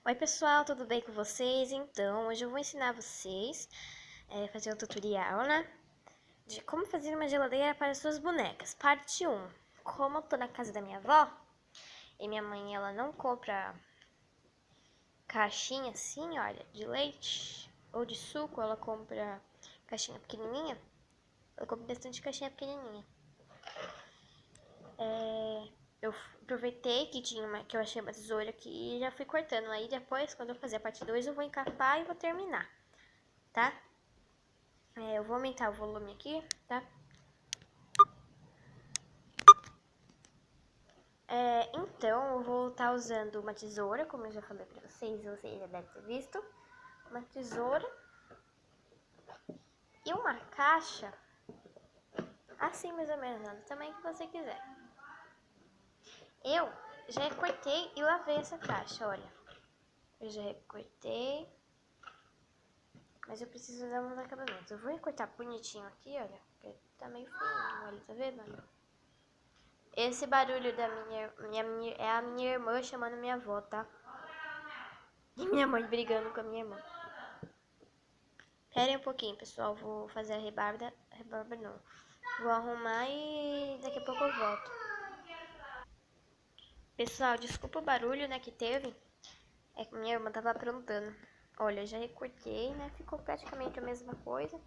Oi pessoal, tudo bem com vocês? Então, hoje eu vou ensinar vocês a fazer um tutorial, né? De como fazer uma geladeira para suas bonecas. Parte 1. Como eu tô na casa da minha avó, e minha mãe, ela não compra caixinha assim, olha, de leite ou de suco, ela compra caixinha pequenininha. Ela compra bastante caixinha pequenininha. Eu aproveitei que que eu achei uma tesoura aqui e já fui cortando. Aí depois, quando eu fazer a parte 2, eu vou encapar e vou terminar, tá? Eu vou aumentar o volume aqui, tá? Então, eu vou estar usando uma tesoura, como eu já falei pra vocês já devem ter visto. Uma tesoura e uma caixa, assim mais ou menos, do tamanho que você quiser. Eu já recortei e lavei essa caixa, olha. Eu já recortei, mas eu preciso dar uns acabamentos. Eu vou recortar bonitinho aqui, olha, porque tá meio fininho, olha, tá vendo? Olha. Esse barulho da é a minha irmã chamando minha avó, tá? E minha mãe brigando com a minha irmã. Esperem um pouquinho, pessoal. Vou fazer a rebarba. Rebarba não. Vou arrumar e daqui a pouco eu volto. Pessoal, desculpa o barulho, né, que teve. É que minha irmã tava aprontando. Olha, já recortei, né? Ficou praticamente a mesma coisa.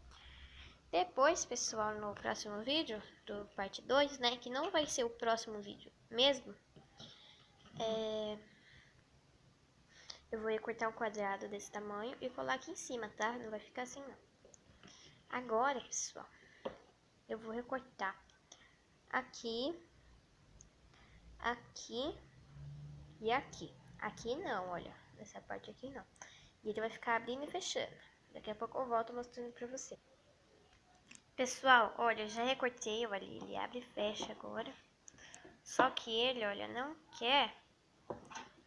Depois, pessoal, no próximo vídeo, do parte 2, né? Que não vai ser o próximo vídeo mesmo. Eu vou recortar um quadrado desse tamanho e colar aqui em cima, tá? Não vai ficar assim, não. Agora, pessoal, eu vou recortar aqui, aqui e aqui. Aqui não, olha, nessa parte aqui não. E ele vai ficar abrindo e fechando. Daqui a pouco eu volto mostrando pra você. Pessoal, olha, eu já recortei, olha, ele abre e fecha agora. Só que ele, olha, não quer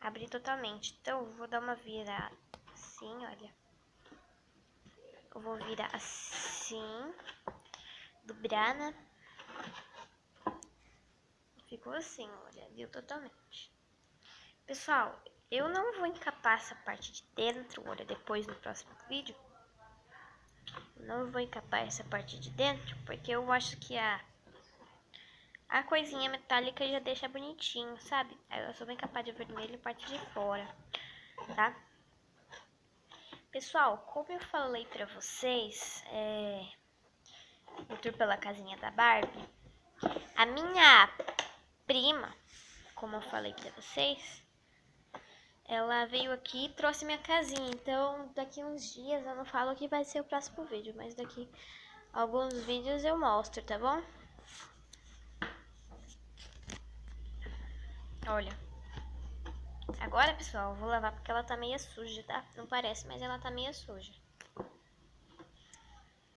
abrir totalmente. Então, eu vou dar uma virada assim, olha. Eu vou virar assim, dobrar, né? Ficou assim, olha, viu totalmente. Pessoal, eu não vou encapar essa parte de dentro, olha, depois no próximo vídeo. Não vou encapar essa parte de dentro, porque eu acho que a coisinha metálica já deixa bonitinho, sabe? Aí eu só vou encapar de vermelho a parte de fora, tá? Pessoal, como eu falei pra vocês, no tour pela casinha da Barbie, a minha prima, como eu falei pra vocês, ela veio aqui e trouxe minha casinha. Então, daqui uns dias, eu não falo que vai ser o próximo vídeo, mas daqui alguns vídeos eu mostro, tá bom? Olha. Agora, pessoal, eu vou lavar porque ela tá meio suja, tá? Não parece, mas ela tá meio suja.